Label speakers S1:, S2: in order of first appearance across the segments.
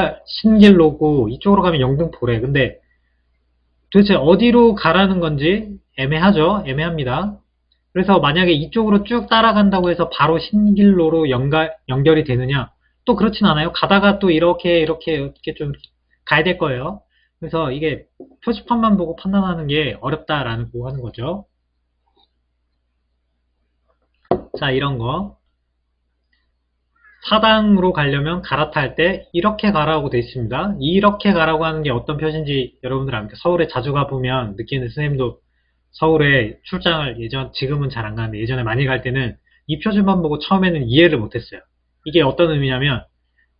S1: 여기가 신길로고 이쪽으로 가면 영등포래. 근데 도대체 어디로 가라는 건지 애매하죠? 애매합니다. 그래서 만약에 이쪽으로 쭉 따라간다고 해서 바로 신길로로 연결이 되느냐? 또 그렇진 않아요. 가다가 또 이렇게 좀 가야 될 거예요. 그래서 이게 표지판만 보고 판단하는 게 어렵다라는 거 하는 거죠. 자, 이런 거. 사당으로 가려면 갈아탈 때 이렇게 가라고 되어 있습니다. 이렇게 가라고 하는 게 어떤 표시인지 여러분들 압니까? 서울에 자주 가보면 느끼는 선생님도 서울에 출장을 지금은 잘 안 가는데 예전에 많이 갈 때는 이 표지만 보고 처음에는 이해를 못했어요. 이게 어떤 의미냐면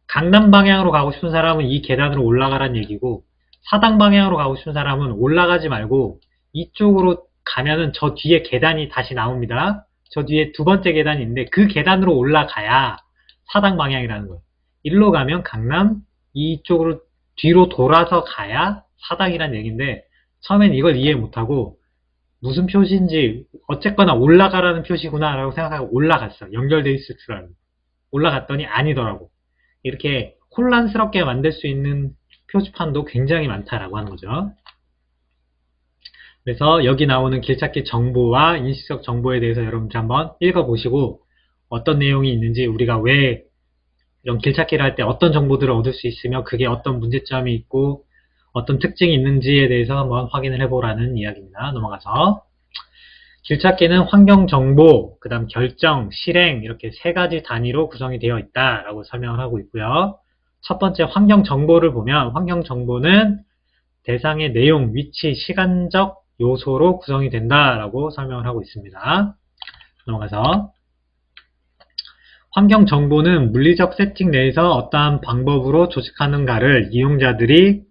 S1: 강남 방향으로 가고 싶은 사람은 이 계단으로 올라가란 얘기고 사당 방향으로 가고 싶은 사람은 올라가지 말고 이쪽으로 가면은 저 뒤에 계단이 다시 나옵니다. 저 뒤에 두 번째 계단이 있는데 그 계단으로 올라가야 사당 방향이라는 거예요. 일로 가면 강남, 이쪽으로 뒤로 돌아서 가야 사당이라는 얘기인데 처음엔 이걸 이해 못하고 무슨 표시인지 어쨌거나 올라가라는 표시구나 라고 생각하고 올라갔어. 연결돼 있을 줄 알고 올라갔더니 아니더라고. 이렇게 혼란스럽게 만들 수 있는 표지판도 굉장히 많다라고 하는 거죠. 그래서 여기 나오는 길찾기 정보와 인식적 정보에 대해서 여러분들 한번 읽어보시고 어떤 내용이 있는지 우리가 왜 이런 길찾기를 할 때 어떤 정보들을 얻을 수 있으며 그게 어떤 문제점이 있고 어떤 특징이 있는지에 대해서 한번 확인을 해보라는 이야기입니다. 넘어가서 길찾기는 환경정보, 그 다음 결정, 실행 이렇게 세 가지 단위로 구성이 되어 있다라고 설명을 하고 있고요. 첫 번째 환경정보를 보면 환경정보는 대상의 내용, 위치, 시간적 요소로 구성이 된다라고 설명을 하고 있습니다. 넘어가서 환경정보는 물리적 세팅 내에서 어떠한 방법으로 조직하는가를 이용자들이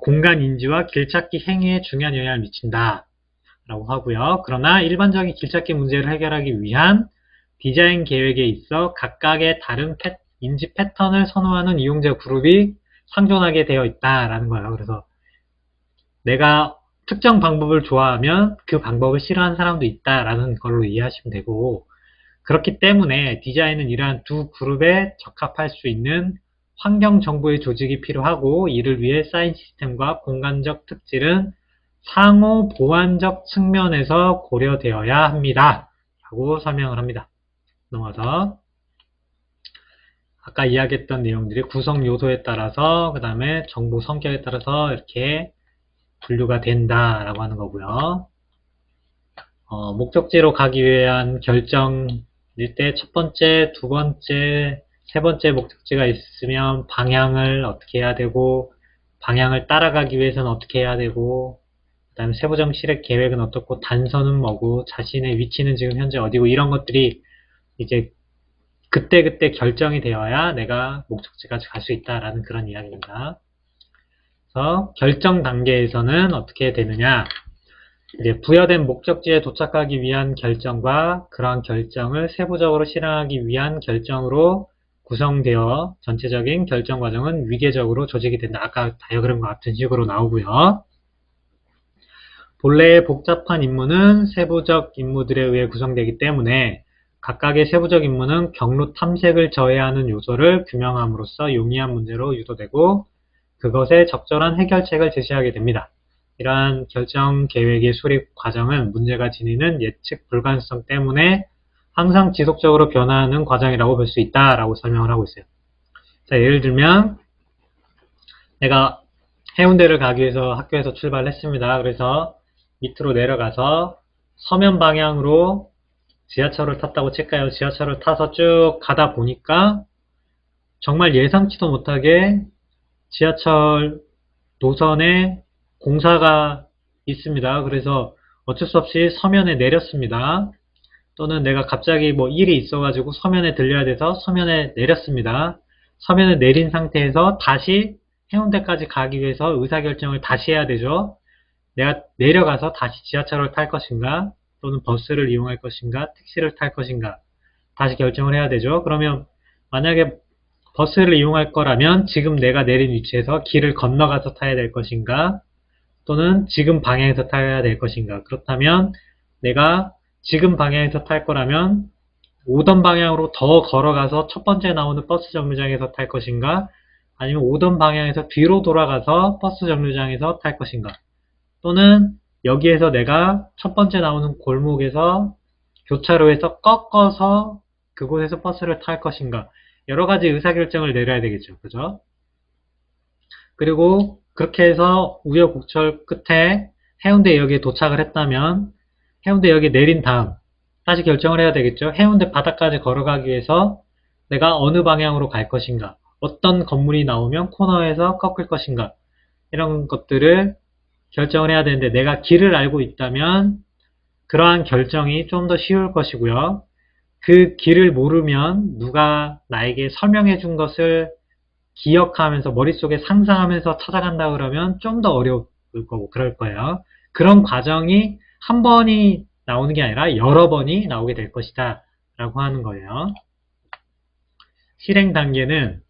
S1: 공간인지와 길찾기 행위에 중요한 영향을 미친다 라고 하고요. 그러나 일반적인 길찾기 문제를 해결하기 위한 디자인 계획에 있어 각각의 다른 인지 패턴을 선호하는 이용자 그룹이 상존하게 되어 있다라는 거예요. 그래서 내가 특정 방법을 좋아하면 그 방법을 싫어하는 사람도 있다라는 걸로 이해하시면 되고 그렇기 때문에 디자인은 이러한 두 그룹에 적합할 수 있는 환경 정보의 조직이 필요하고 이를 위해 쌓인 시스템과 공간적 특질은 상호 보완적 측면에서 고려되어야 합니다. 라고 설명을 합니다. 넘어가서 아까 이야기했던 내용들이 구성 요소에 따라서 그 다음에 정보 성격에 따라서 이렇게 분류가 된다라고 하는 거고요. 목적지로 가기 위한 결정일 때 첫 번째, 두 번째, 세 번째 목적지가 있으면 방향을 어떻게 해야 되고 방향을 따라가기 위해서는 어떻게 해야 되고 그 다음에 세부적 실행 계획은 어떻고 단서는 뭐고 자신의 위치는 지금 현재 어디고 이런 것들이 이제 그때그때 결정이 되어야 내가 목적지까지 갈 수 있다라는 그런 이야기입니다. 그래서 결정 단계에서는 어떻게 되느냐 이제 부여된 목적지에 도착하기 위한 결정과 그러한 결정을 세부적으로 실행하기 위한 결정으로 구성되어 전체적인 결정 과정은 위계적으로 조직이 된다. 아까 다이어그램과 같은 식으로 나오고요. 본래의 복잡한 임무는 세부적 임무들에 의해 구성되기 때문에 각각의 세부적 임무는 경로 탐색을 저해하는 요소를 규명함으로써 용이한 문제로 유도되고 그것에 적절한 해결책을 제시하게 됩니다. 이러한 결정 계획의 수립 과정은 문제가 지니는 예측 불가능성 때문에 항상 지속적으로 변화하는 과정이라고 볼 수 있다라고 설명을 하고 있어요. 자, 예를 들면 내가 해운대를 가기 위해서 학교에서 출발했습니다. 그래서 밑으로 내려가서 서면 방향으로 지하철을 탔다고 칠까요? 지하철을 타서 쭉 가다 보니까 정말 예상치도 못하게 지하철 노선에 공사가 있습니다. 그래서 어쩔 수 없이 서면에 내렸습니다. 또는 내가 갑자기 뭐 일이 있어가지고 서면에 들려야 돼서 서면에 내렸습니다. 서면에 내린 상태에서 다시 해운대까지 가기 위해서 의사결정을 다시 해야 되죠. 내가 내려가서 다시 지하철을 탈 것인가 또는 버스를 이용할 것인가 택시를 탈 것인가 다시 결정을 해야 되죠. 그러면 만약에 버스를 이용할 거라면 지금 내가 내린 위치에서 길을 건너가서 타야 될 것인가 또는 지금 방향에서 타야 될 것인가. 그렇다면 내가 지금 방향에서 탈 거라면 오던 방향으로 더 걸어가서 첫 번째 나오는 버스 정류장에서 탈 것인가 아니면 오던 방향에서 뒤로 돌아가서 버스 정류장에서 탈 것인가? 또는 여기에서 내가 첫 번째 나오는 골목에서 교차로에서 꺾어서 그곳에서 버스를 탈 것인가? 여러 가지 의사결정을 내려야 되겠죠. 그죠? 그리고 그렇게 해서 우여곡절 끝에 해운대역에 도착을 했다면 해운대역에 내린 다음 다시 결정을 해야 되겠죠. 해운대 바닥까지 걸어가기 위해서 내가 어느 방향으로 갈 것인가, 어떤 건물이 나오면 코너에서 꺾을 것인가, 이런 것들을 결정을 해야 되는데 내가 길을 알고 있다면 그러한 결정이 좀 더 쉬울 것이고요. 그 길을 모르면 누가 나에게 설명해 준 것을 기억하면서 머릿속에 상상하면서 찾아간다 그러면 좀 더 어려울 거고 그럴 거예요. 그런 과정이 한 번이 나오는 게 아니라 여러 번이 나오게 될 것이다 라고 하는 거예요. 실행 단계는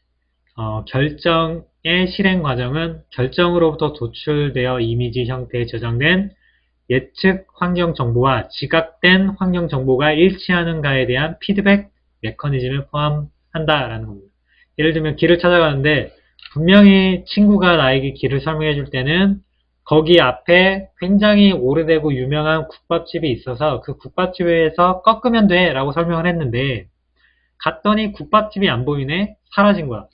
S1: 결정의 실행 과정은 결정으로부터 도출되어 이미지 형태에 저장된 예측 환경 정보와 지각된 환경 정보가 일치하는가에 대한 피드백 메커니즘을 포함한다라는 겁니다. 예를 들면 길을 찾아가는데 분명히 친구가 나에게 길을 설명해 줄 때는 거기 앞에 굉장히 오래되고 유명한 국밥집이 있어서 그 국밥집에서 꺾으면 돼 라고 설명을 했는데 갔더니 국밥집이 안 보이네? 사라진 거야.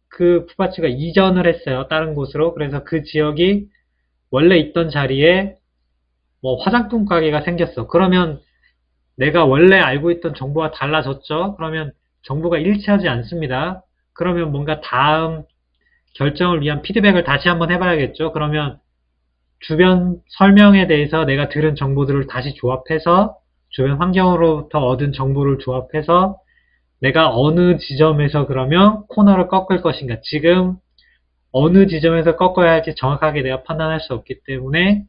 S1: 그 국밥집가 이전을 했어요. 다른 곳으로. 그래서 그 지역이 원래 있던 자리에 뭐 화장품 가게가 생겼어. 그러면 내가 원래 알고 있던 정보가 달라졌죠? 그러면 정보가 일치하지 않습니다. 그러면 뭔가 다음 결정을 위한 피드백을 다시 한번 해봐야겠죠? 그러면 주변 설명에 대해서 내가 들은 정보들을 다시 조합해서 주변 환경으로부터 얻은 정보를 조합해서 내가 어느 지점에서 그러면 코너를 꺾을 것인가. 지금 어느 지점에서 꺾어야 할지 정확하게 내가 판단할 수 없기 때문에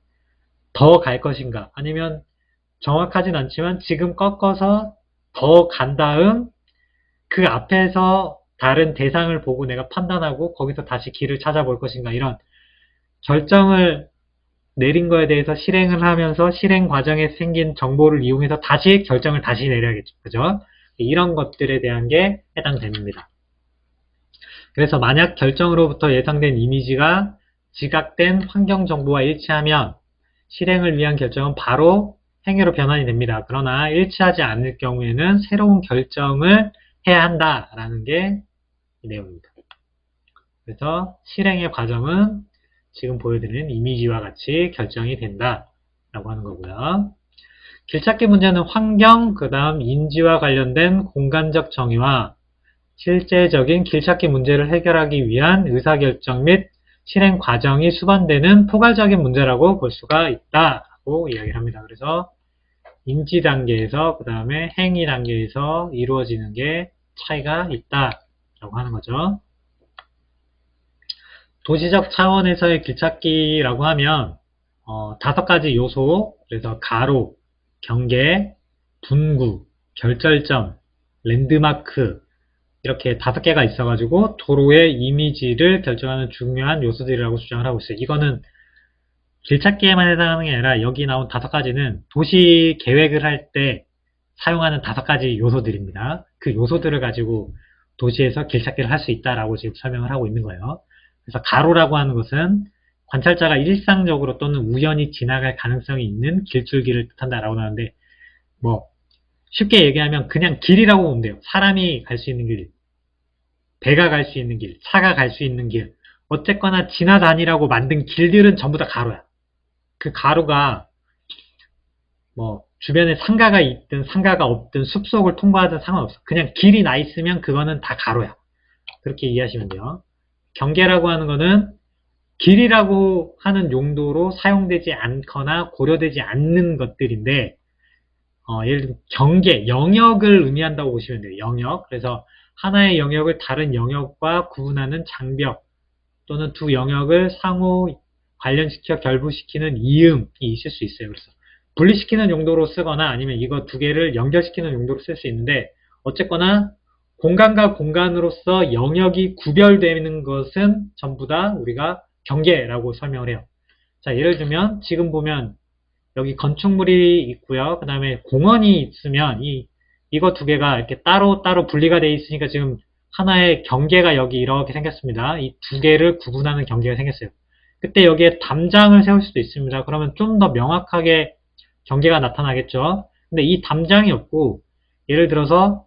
S1: 더 갈 것인가. 아니면 정확하진 않지만 지금 꺾어서 더 간 다음 그 앞에서 다른 대상을 보고 내가 판단하고 거기서 다시 길을 찾아볼 것인가. 이런 결정을 내린 거에 대해서 실행을 하면서 실행 과정에 생긴 정보를 이용해서 다시 결정을 다시 내려야겠죠. 그죠? 이런 것들에 대한 게 해당됩니다. 그래서 만약 결정으로부터 예상된 이미지가 지각된 환경 정보와 일치하면 실행을 위한 결정은 바로 행위로 변환이 됩니다. 그러나 일치하지 않을 경우에는 새로운 결정을 해야 한다라는 게 이 내용입니다. 그래서 실행의 과정은 지금 보여드리는 이미지와 같이 결정이 된다라고 하는 거고요. 길찾기 문제는 환경, 그 다음 인지와 관련된 공간적 정의와 실제적인 길찾기 문제를 해결하기 위한 의사결정 및 실행 과정이 수반되는 포괄적인 문제라고 볼 수가 있다고 이야기를 합니다. 그래서 인지 단계에서 그 다음에 행위 단계에서 이루어지는 게 차이가 있다라고 하는 거죠. 도시적 차원에서의 길찾기라고 하면 5가지 요소, 그래서 가로, 경계, 분구, 결절점, 랜드마크 이렇게 5개가 있어가지고 도로의 이미지를 결정하는 중요한 요소들이라고 주장을 하고 있어요. 이거는 길찾기에만 해당하는 게 아니라 여기 나온 5가지는 도시 계획을 할 때 사용하는 5가지 요소들입니다. 그 요소들을 가지고 도시에서 길찾기를 할 수 있다라고 지금 설명을 하고 있는 거예요. 그래서 가로라고 하는 것은 관찰자가 일상적으로 또는 우연히 지나갈 가능성이 있는 길줄기를 뜻한다라고 하는데 뭐 쉽게 얘기하면 그냥 길이라고 보면 돼요. 사람이 갈 수 있는 길, 배가 갈 수 있는 길, 차가 갈 수 있는 길 어쨌거나 지나다니라고 만든 길들은 전부 다 가로야. 그 가로가 뭐 주변에 상가가 있든 상가가 없든 숲속을 통과하든 상관없어. 그냥 길이 나 있으면 그거는 다 가로야. 그렇게 이해하시면 돼요. 경계라고 하는 거는 길이라고 하는 용도로 사용되지 않거나 고려되지 않는 것들인데 예를 들면 경계, 영역을 의미한다고 보시면 돼요. 영역. 그래서 하나의 영역을 다른 영역과 구분하는 장벽 또는 두 영역을 상호 관련시켜 결부시키는 이음이 있을 수 있어요. 그래서 분리시키는 용도로 쓰거나 아니면 이거 2개를 연결시키는 용도로 쓸 수 있는데 어쨌거나 공간과 공간으로서 영역이 구별되는 것은 전부 다 우리가 경계라고 설명을 해요. 자, 예를 들면 지금 보면 여기 건축물이 있고요. 그 다음에 공원이 있으면 이거 2개가 이렇게 따로 분리가 되어 있으니까 지금 하나의 경계가 여기 이렇게 생겼습니다. 이 두 개를 구분하는 경계가 생겼어요. 그때 여기에 담장을 세울 수도 있습니다. 그러면 좀 더 명확하게 경계가 나타나겠죠. 근데 이 담장이 없고, 예를 들어서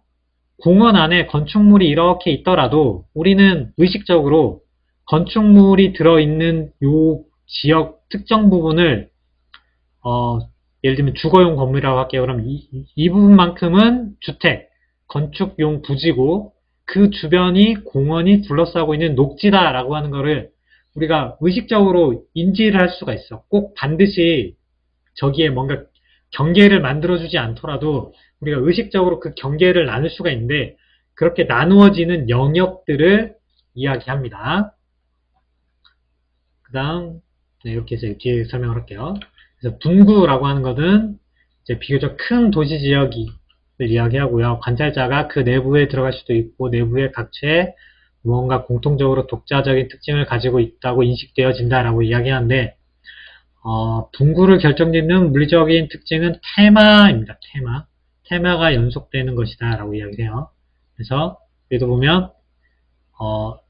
S1: 공원 안에 건축물이 이렇게 있더라도 우리는 의식적으로 건축물이 들어있는 요 지역 특정 부분을 예를 들면 주거용 건물이라고 할게요. 그럼 이 부분만큼은 주택, 건축용 부지고 그 주변이 공원이 둘러싸고 있는 녹지다라고 하는 거를 우리가 의식적으로 인지를 할 수가 있어. 꼭 반드시 저기에 뭔가 경계를 만들어주지 않더라도 우리가 의식적으로 그 경계를 나눌 수가 있는데 그렇게 나누어지는 영역들을 이야기합니다. 그 다음 이렇게 해서 뒤에 설명을 할게요. 그래서 분구라고 하는 것은 이제 비교적 큰 도시 지역을 이야기하고요. 관찰자가 그 내부에 들어갈 수도 있고 내부의 각체에 무언가 공통적으로 독자적인 특징을 가지고 있다고 인식되어진다라고 이야기하는데 분구를 결정짓는 물리적인 특징은 테마입니다. 테마가 연속되는 것이다 라고 이야기해요. 그래서 여기도 보면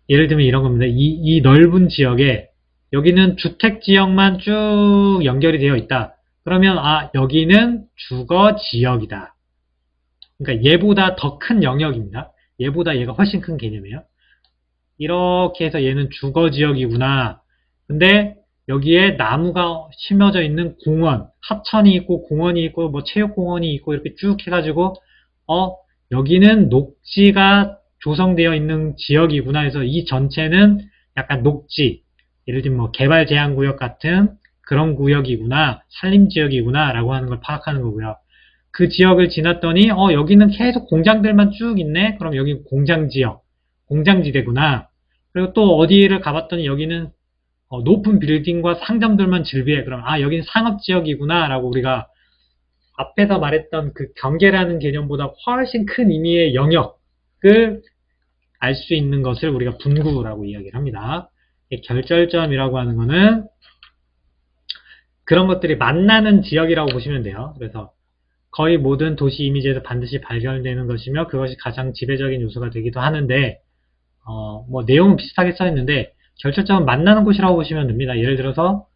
S1: 예를 들면 이런 겁니다. 이 넓은 지역에 여기는 주택지역만 쭉 연결이 되어 있다. 그러면 여기는 주거지역이다. 그러니까 얘보다 더 큰 영역입니다. 얘보다 얘가 훨씬 큰 개념이에요. 이렇게 해서 얘는 주거지역이구나. 근데 여기에 나무가 심어져 있는 공원, 하천이 있고 공원이 있고 뭐 체육공원이 있고 이렇게 쭉 해가지고 여기는 녹지가 조성되어 있는 지역이구나 해서 이 전체는 약간 녹지, 예를 들면 뭐 개발 제한 구역 같은 그런 구역이구나, 산림 지역이구나 라고 하는 걸 파악하는 거고요. 그 지역을 지났더니 여기는 계속 공장들만 쭉 있네. 그럼 여기 공장지역, 공장지대구나. 그리고 또 어디를 가봤더니 여기는 높은 빌딩과 상점들만 즐비해. 그럼 여기는 상업지역이구나 라고 우리가 앞에서 말했던 그 경계라는 개념보다 훨씬 큰 의미의 영역을 알 수 있는 것을 우리가 분구라고 이야기를 합니다. 결절점이라고 하는 거는 그런 것들이 만나는 지역이라고 보시면 돼요. 그래서 거의 모든 도시 이미지에서 반드시 발견되는 것이며 그것이 가장 지배적인 요소가 되기도 하는데 뭐 내용은 비슷하게 써있는데 결절점은 만나는 곳이라고 보시면 됩니다. 예를 들어서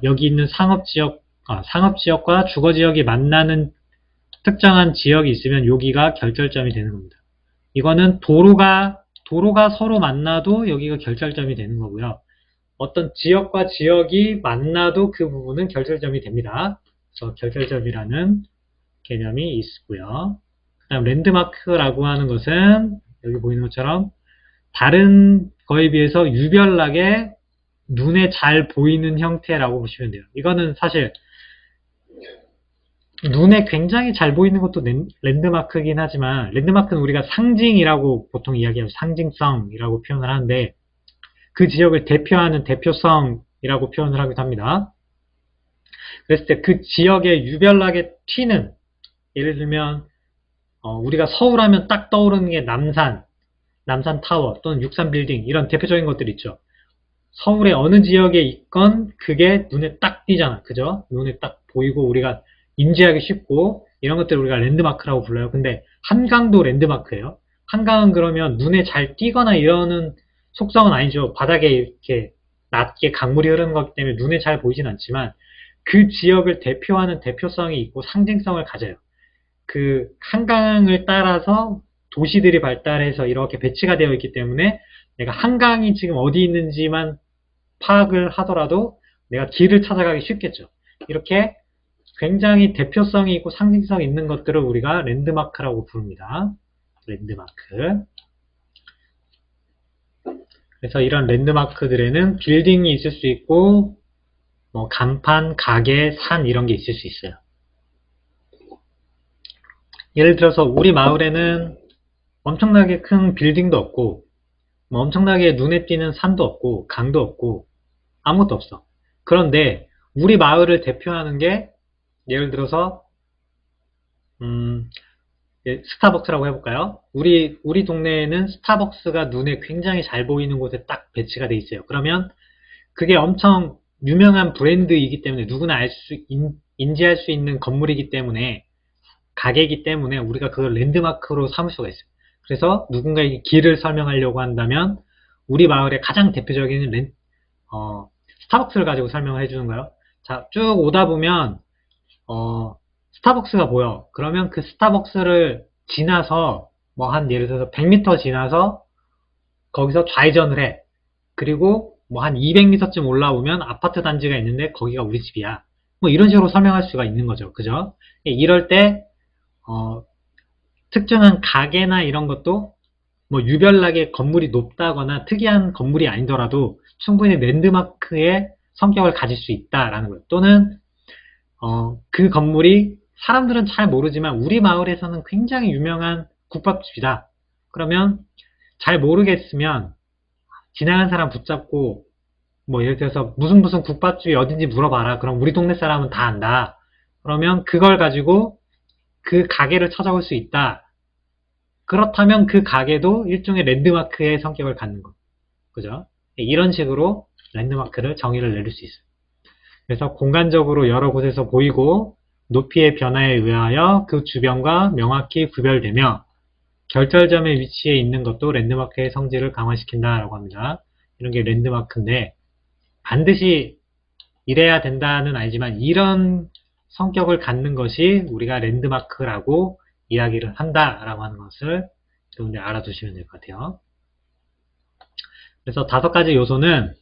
S1: 여기 있는 상업지역과 주거지역이 만나는 특정한 지역이 있으면 여기가 결절점이 되는 겁니다. 이거는 도로가 서로 만나도 여기가 결절점이 되는 거고요. 어떤 지역과 지역이 만나도 그 부분은 결절점이 됩니다. 그래서 결절점이라는 개념이 있고요. 그 다음 랜드마크라고 하는 것은 여기 보이는 것처럼 다른 거에 비해서 유별나게 눈에 잘 보이는 형태라고 보시면 돼요. 이거는 사실 눈에 굉장히 잘 보이는 것도 랜드마크이긴 하지만 랜드마크는 우리가 상징이라고 보통 이야기하죠. 상징성이라고 표현을 하는데 그 지역을 대표하는 대표성이라고 표현을 하기도 합니다. 그랬을 때 그 지역에 유별나게 튀는, 예를 들면 우리가 서울 하면 딱 떠오르는 게 남산 타워 또는 63빌딩 이런 대표적인 것들 있죠. 서울의 어느 지역에 있건 그게 눈에 딱 띄잖아. 그죠? 눈에 딱 보이고 우리가 인지하기 쉽고 이런 것들을 우리가 랜드마크라고 불러요. 근데 한강도 랜드마크예요. 한강은 그러면 눈에 잘 띄거나 이러는 속성은 아니죠. 바닥에 이렇게 낮게 강물이 흐르는 거기 때문에 눈에 잘 보이진 않지만 그 지역을 대표하는 대표성이 있고 상징성을 가져요. 그 한강을 따라서 도시들이 발달해서 이렇게 배치가 되어 있기 때문에 내가 한강이 지금 어디 있는지만 파악을 하더라도 내가 길을 찾아가기 쉽겠죠. 이렇게 굉장히 대표성이 있고 상징성이 있는 것들을 우리가 랜드마크라고 부릅니다. 랜드마크. 그래서 이런 랜드마크들에는 빌딩이 있을 수 있고 뭐 간판, 가게, 산 이런 게 있을 수 있어요. 예를 들어서 우리 마을에는 엄청나게 큰 빌딩도 없고 뭐 엄청나게 눈에 띄는 산도 없고 강도 없고 아무것도 없어. 그런데 우리 마을을 대표하는 게 예를 들어서 스타벅스라고 해볼까요? 우리 동네에는 스타벅스가 눈에 굉장히 잘 보이는 곳에 딱 배치가 돼 있어요. 그러면 그게 엄청 유명한 브랜드이기 때문에 누구나 인지할 수 있는 건물이기 때문에 가게이기 때문에 우리가 그걸 랜드마크로 삼을 수가 있어요. 그래서 누군가에게 길을 설명하려고 한다면 우리 마을의 가장 대표적인 스타벅스를 가지고 설명을 해주는 거예요. 자, 쭉 오다 보면 스타벅스가 보여. 그러면 그 스타벅스를 지나서 뭐 한 예를 들어서 100m 지나서 거기서 좌회전을 해. 그리고 뭐 한 200m쯤 올라오면 아파트 단지가 있는데 거기가 우리 집이야. 뭐 이런 식으로 설명할 수가 있는 거죠. 그죠? 이럴 때 특정한 가게나 이런 것도 뭐 유별나게 건물이 높다거나 특이한 건물이 아니더라도 충분히 랜드마크의 성격을 가질 수 있다라는 거예요. 또는 그 건물이 사람들은 잘 모르지만 우리 마을에서는 굉장히 유명한 국밥집이다. 그러면 잘 모르겠으면 지나간 사람 붙잡고 뭐 예를 들어서 무슨 국밥집이 어딘지 물어봐라. 그럼 우리 동네 사람은 다 안다. 그러면 그걸 가지고 그 가게를 찾아올 수 있다. 그렇다면 그 가게도 일종의 랜드마크의 성격을 갖는 거. 그죠? 이런 식으로 랜드마크를 정의를 내릴 수 있어요. 그래서 공간적으로 여러 곳에서 보이고 높이의 변화에 의하여 그 주변과 명확히 구별되며 결절점의 위치에 있는 것도 랜드마크의 성질을 강화시킨다라고 합니다. 이런 게 랜드마크인데 반드시 이래야 된다는 아니지만 이런 성격을 갖는 것이 우리가 랜드마크라고 이야기를 한다라고 하는 것을 여러분들 알아두시면 될 것 같아요. 그래서 5가지 요소는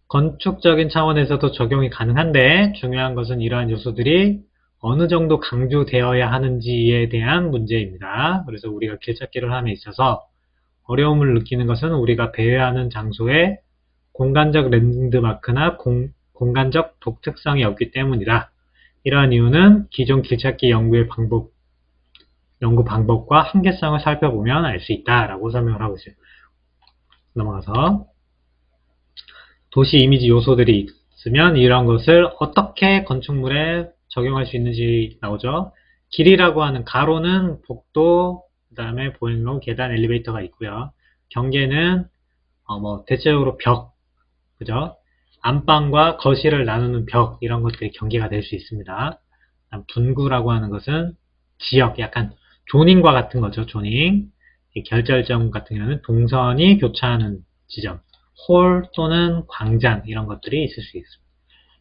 S1: 건축적인 차원에서도 적용이 가능한데 중요한 것은 이러한 요소들이 어느 정도 강조되어야 하는지에 대한 문제입니다. 그래서 우리가 길찾기를 함에 있어서 어려움을 느끼는 것은 우리가 배회하는 장소에 공간적 랜드마크나 공간적 독특성이 없기 때문이다. 이러한 이유는 기존 길찾기 연구 방법과 한계성을 살펴보면 알 수 있다라고 설명을 하고 있어요. 넘어가서 도시 이미지 요소들이 있으면 이런 것을 어떻게 건축물에 적용할 수 있는지 나오죠. 길이라고 하는 가로는 복도, 그 다음에 보행로, 계단, 엘리베이터가 있고요. 경계는 대체적으로 벽, 그죠? 안방과 거실을 나누는 벽 이런 것들이 경계가 될 수 있습니다. 분구라고 하는 것은 지역, 약간 조닝과 같은 거죠. 조닝. 결절점 같은 경우는 동선이 교차하는 지점, 홀 또는 광장 이런 것들이 있을 수 있습니다.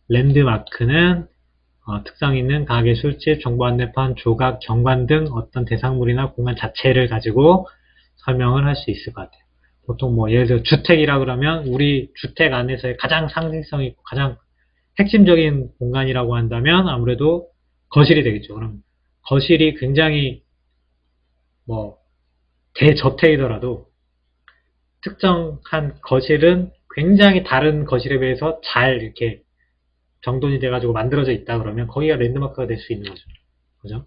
S1: 랜드마크는 특성 있는 가게, 술집, 정보 안내판, 조각, 경관 등 어떤 대상물이나 공간 자체를 가지고 설명을 할 수 있을 것 같아요. 보통 뭐 예를 들어 주택이라 그러면 우리 주택 안에서의 가장 상징성 있고 가장 핵심적인 공간이라고 한다면 아무래도 거실이 되겠죠. 그럼 거실이 굉장히 뭐 대저택이더라도 특정한 거실은 굉장히 다른 거실에 비해서 잘 이렇게 정돈이 돼가지고 만들어져 있다 그러면 거기가 랜드마크가 될 수 있는 거죠. 그죠?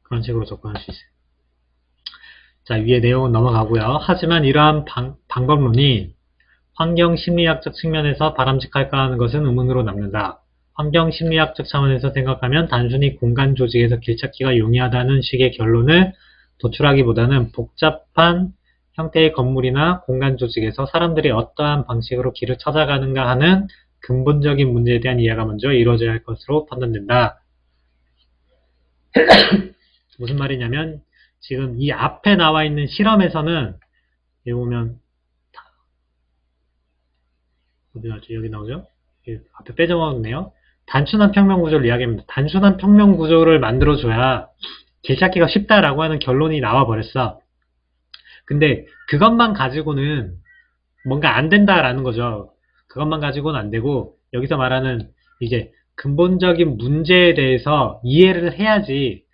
S1: 그런 식으로 접근할 수 있어요. 자, 위에 내용은 넘어가고요. 하지만 이러한 방법론이 환경심리학적 측면에서 바람직할까 하는 것은 의문으로 남는다. 환경심리학적 차원에서 생각하면 단순히 공간 조직에서 길찾기가 용이하다는 식의 결론을 도출하기보다는 복잡한 형태의 건물이나 공간 조직에서 사람들이 어떠한 방식으로 길을 찾아가는가 하는 근본적인 문제에 대한 이해가 먼저 이루어져야 할 것으로 판단된다. 무슨 말이냐면 지금 이 앞에 나와 있는 실험에서는 여기 보면 어디 나왔죠? 여기 나오죠? 앞에 빼져먹었네요. 단순한 평면 구조를 이야기합니다. 단순한 평면 구조를 만들어줘야 길찾기가 쉽다라고 하는 결론이 나와버렸어. 근데 그것만 가지고는 뭔가 안 된다라는 거죠. 그것만 가지고는 안 되고 여기서 말하는 이제 근본적인 문제에 대해서 이해를 해야지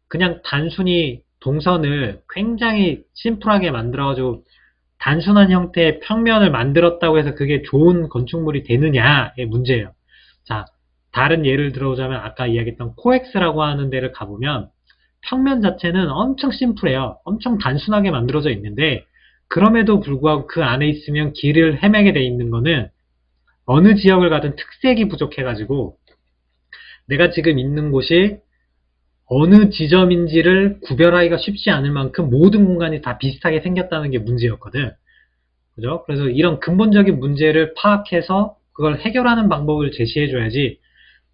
S1: 그냥 단순히 동선을 굉장히 심플하게 만들어가지고 단순한 형태의 평면을 만들었다고 해서 그게 좋은 건축물이 되느냐의 문제예요. 자, 다른 예를 들어보자면 아까 이야기했던 코엑스라고 하는 데를 가보면 평면 자체는 엄청 심플해요. 엄청 단순하게 만들어져 있는데 그럼에도 불구하고 그 안에 있으면 길을 헤매게 돼 있는 거는 어느 지역을 가든 특색이 부족해가지고 내가 지금 있는 곳이 어느 지점인지를 구별하기가 쉽지 않을 만큼 모든 공간이 다 비슷하게 생겼다는 게 문제였거든. 그죠? 그래서 이런 근본적인 문제를 파악해서 그걸 해결하는 방법을 제시해줘야지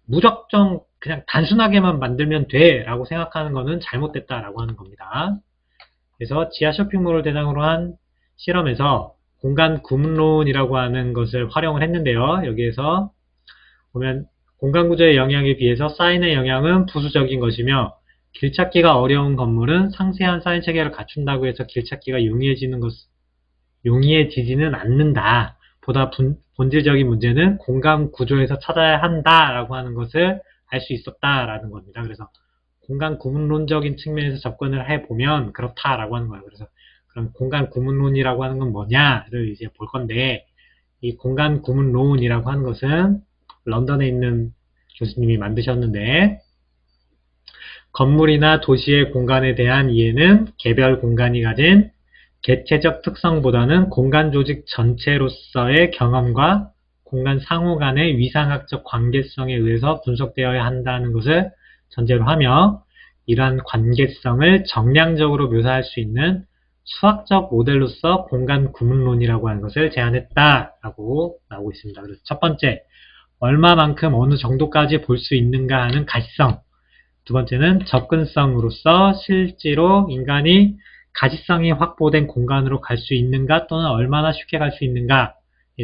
S1: 무작정 그냥 단순하게만 만들면 돼 라고 생각하는 거는 잘못됐다라고 하는 겁니다. 그래서 지하 쇼핑몰을 대상으로 한 실험에서 공간 구문론이라고 하는 것을 활용을 했는데요. 여기에서 보면 공간 구조의 영향에 비해서 사인의 영향은 부수적인 것이며 길찾기가 어려운 건물은 상세한 사인 체계를 갖춘다고 해서 길찾기가 용이해지지는 않는다. 보다 본질적인 문제는 공간 구조에서 찾아야 한다라고 하는 것을 알 수 있었다라는 겁니다. 그래서 공간 구문론적인 측면에서 접근을 해보면 그렇다라고 하는 거예요. 그래서 그럼 공간 구문론이라고 하는 건 뭐냐를 이제 볼 건데, 이 공간 구문론이라고 하는 것은 런던에 있는 교수님이 만드셨는데, 건물이나 도시의 공간에 대한 이해는 개별 공간이 가진 개체적 특성보다는 공간 조직 전체로서의 경험과 공간 상호 간의 위상학적 관계성에 의해서 분석되어야 한다는 것을 전제로 하며, 이러한 관계성을 정량적으로 묘사할 수 있는 수학적 모델로서 공간 구문론이라고 하는 것을 제안했다라고 나오고 있습니다. 그래서 첫 번째, 얼마만큼 어느 정도까지 볼 수 있는가 하는 가시성. 두 번째는 접근성으로서 실제로 인간이 가시성이 확보된 공간으로 갈 수 있는가 또는 얼마나 쉽게 갈 수 있는가에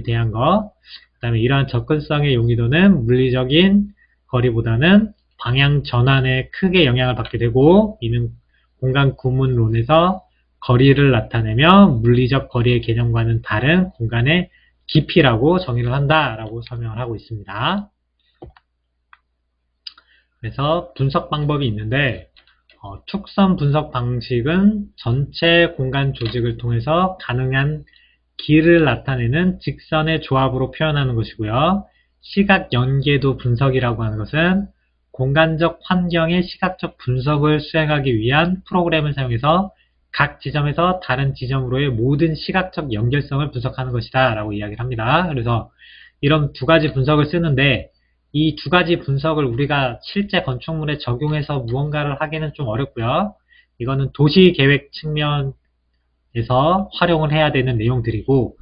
S1: 대한 것. 그 다음에 이러한 접근성의 용이도는 물리적인 거리보다는 방향 전환에 크게 영향을 받게 되고, 이는 공간 구문론에서 거리를 나타내며 물리적 거리의 개념과는 다른 공간의 깊이라고 정의를 한다라고 설명을 하고 있습니다. 그래서 분석 방법이 있는데, 축선 분석 방식은 전체 공간 조직을 통해서 가능한 길을 나타내는 직선의 조합으로 표현하는 것이고요. 시각 연계도 분석이라고 하는 것은 공간적 환경의 시각적 분석을 수행하기 위한 프로그램을 사용해서 각 지점에서 다른 지점으로의 모든 시각적 연결성을 분석하는 것이다 라고 이야기를 합니다. 그래서 이런 두 가지 분석을 쓰는데, 이 두 가지 분석을 우리가 실제 건축물에 적용해서 무언가를 하기는 좀 어렵고요. 이거는 도시계획 측면에서 활용을 해야 되는 내용들이고,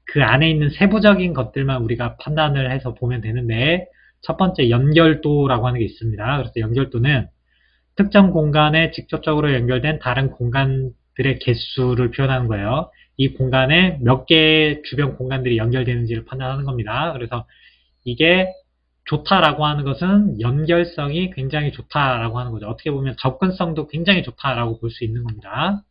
S1: 그 안에 있는 세부적인 것들만 우리가 판단을 해서 보면 되는데, 첫 번째 연결도라고 하는 게 있습니다. 그래서 연결도는 특정 공간에 직접적으로 연결된 다른 공간들의 개수를 표현하는 거예요. 이 공간에 몇 개의 주변 공간들이 연결되는지를 판단하는 겁니다. 그래서 이게 좋다라고 하는 것은 연결성이 굉장히 좋다라고 하는 거죠. 어떻게 보면 접근성도 굉장히 좋다라고 볼 수 있는 겁니다.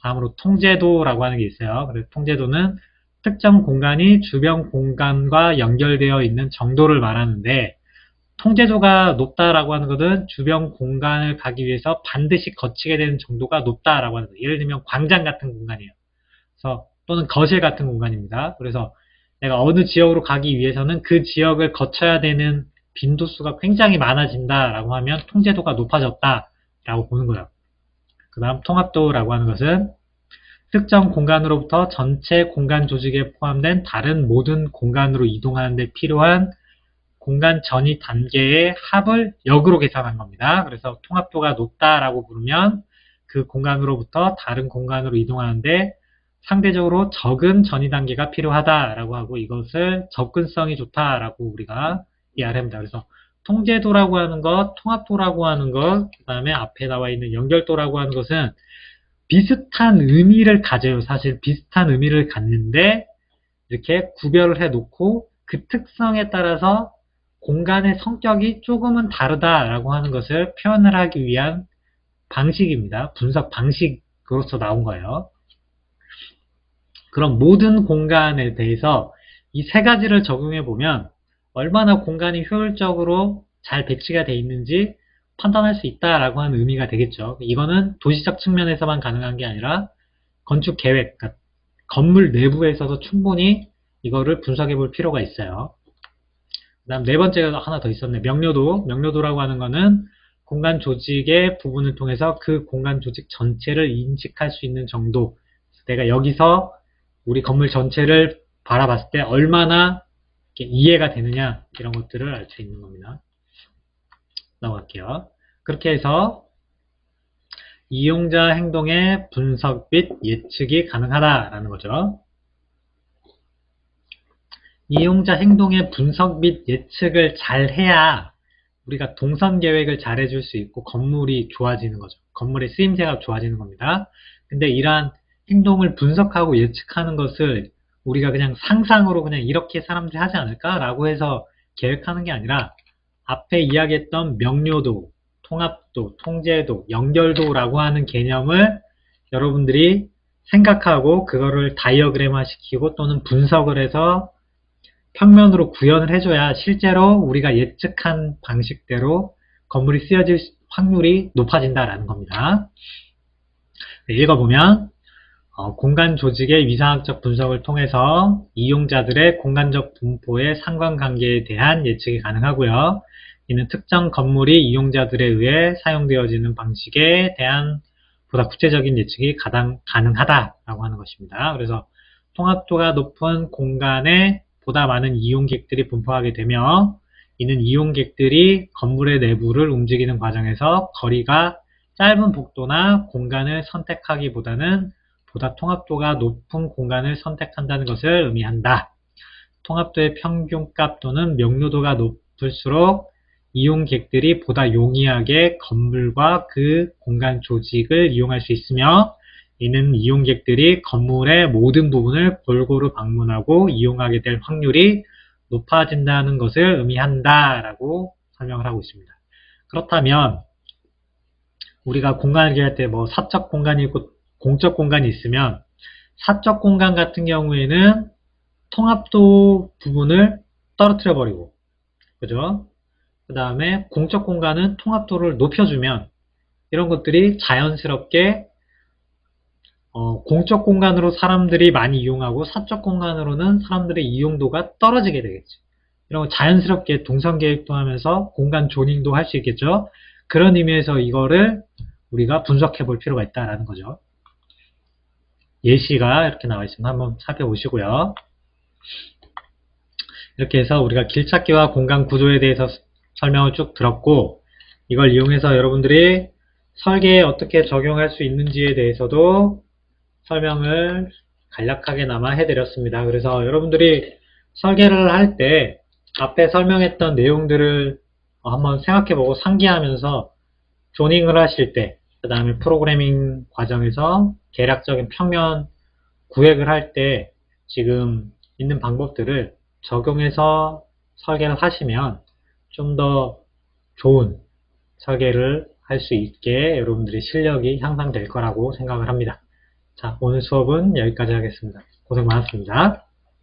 S1: 다음으로 통제도라고 하는 게 있어요. 그래서 통제도는 특정 공간이 주변 공간과 연결되어 있는 정도를 말하는데, 통제도가 높다라고 하는 것은 주변 공간을 가기 위해서 반드시 거치게 되는 정도가 높다라고 하는 거예요. 예를 들면 광장 같은 공간이에요. 그래서 또는 거실 같은 공간입니다. 그래서 내가 어느 지역으로 가기 위해서는 그 지역을 거쳐야 되는 빈도수가 굉장히 많아진다라고 하면 통제도가 높아졌다라고 보는 거예요. 그 다음 통합도라고 하는 것은 특정 공간으로부터 전체 공간 조직에 포함된 다른 모든 공간으로 이동하는 데 필요한 공간 전이 단계의 합을 역으로 계산한 겁니다. 그래서 통합도가 높다라고 부르면 그 공간으로부터 다른 공간으로 이동하는데 상대적으로 적은 전이 단계가 필요하다라고 하고, 이것을 접근성이 좋다라고 우리가 이해를 합니다. 그래서 통제도라고 하는 것, 통합도라고 하는 것, 그 다음에 앞에 나와 있는 연결도라고 하는 것은 비슷한 의미를 가져요. 사실 비슷한 의미를 갖는데 이렇게 구별을 해 놓고 그 특성에 따라서 공간의 성격이 조금은 다르다라고 하는 것을 표현을 하기 위한 방식입니다. 분석 방식으로서 나온 거예요. 그럼 모든 공간에 대해서 이 세 가지를 적용해 보면 얼마나 공간이 효율적으로 잘 배치가 되어 있는지 판단할 수 있다라고 하는 의미가 되겠죠. 이거는 도시적 측면에서만 가능한 게 아니라 건축 계획, 그러니까 건물 내부에서도 충분히 이거를 분석해 볼 필요가 있어요. 그 다음 네 번째가 하나 더 있었네. 명료도. 명료도라고 하는 거는 공간 조직의 부분을 통해서 그 공간 조직 전체를 인식할 수 있는 정도. 내가 여기서 우리 건물 전체를 바라봤을 때 얼마나 이해가 되느냐, 이런 것들을 알 수 있는 겁니다. 넘어갈게요. 그렇게 해서 이용자 행동의 분석 및 예측이 가능하다라는 거죠. 이용자 행동의 분석 및 예측을 잘 해야 우리가 동선 계획을 잘 해줄 수 있고 건물이 좋아지는 거죠. 건물의 쓰임새가 좋아지는 겁니다. 근데 이러한 행동을 분석하고 예측하는 것을 우리가 그냥 상상으로 그냥 이렇게 사람들이 하지 않을까라고 해서 계획하는 게 아니라 앞에 이야기했던 명료도, 통합도, 통제도, 연결도라고 하는 개념을 여러분들이 생각하고 그거를 다이어그램화 시키고 또는 분석을 해서 평면으로 구현을 해줘야 실제로 우리가 예측한 방식대로 건물이 쓰여질 확률이 높아진다라는 겁니다. 네, 읽어보면 공간 조직의 위상학적 분석을 통해서 이용자들의 공간적 분포의 상관관계에 대한 예측이 가능하고요. 이는 특정 건물이 이용자들에 의해 사용되어지는 방식에 대한 보다 구체적인 예측이 가능하다라고 하는 것입니다. 그래서 통합도가 높은 공간에 보다 많은 이용객들이 분포하게 되며 이는 이용객들이 건물의 내부를 움직이는 과정에서 거리가 짧은 복도나 공간을 선택하기보다는 보다 통합도가 높은 공간을 선택한다는 것을 의미한다. 통합도의 평균값 또는 명료도가 높을수록 이용객들이 보다 용이하게 건물과 그 공간 조직을 이용할 수 있으며 이는 이용객들이 건물의 모든 부분을 골고루 방문하고 이용하게 될 확률이 높아진다는 것을 의미한다 라고 설명을 하고 있습니다. 그렇다면 우리가 공간을 얘기할 때 뭐 사적 공간이 있고 공적 공간이 있으면 사적 공간 같은 경우에는 통합도 부분을 떨어뜨려 버리고 그죠? 그 다음에 공적 공간은 통합도를 높여주면 이런 것들이 자연스럽게 공적 공간으로 사람들이 많이 이용하고 사적 공간으로는 사람들의 이용도가 떨어지게 되겠죠. 이런 거 자연스럽게 동선계획도 하면서 공간 조닝도 할 수 있겠죠. 그런 의미에서 이거를 우리가 분석해 볼 필요가 있다라는 거죠. 예시가 이렇게 나와 있으면 한번 살펴보시고요. 이렇게 해서 우리가 길찾기와 공간 구조에 대해서 설명을 쭉 들었고 이걸 이용해서 여러분들이 설계에 어떻게 적용할 수 있는지에 대해서도 설명을 간략하게나마 해드렸습니다. 그래서 여러분들이 설계를 할 때 앞에 설명했던 내용들을 한번 생각해보고 상기하면서 조닝을 하실 때 그 다음에 프로그래밍 과정에서 계략적인 평면 구획을 할 때 지금 있는 방법들을 적용해서 설계를 하시면 좀 더 좋은 설계를 할 수 있게 여러분들의 실력이 향상될 거라고 생각을 합니다. 자, 오늘 수업은 여기까지 하겠습니다. 고생 많았습니다.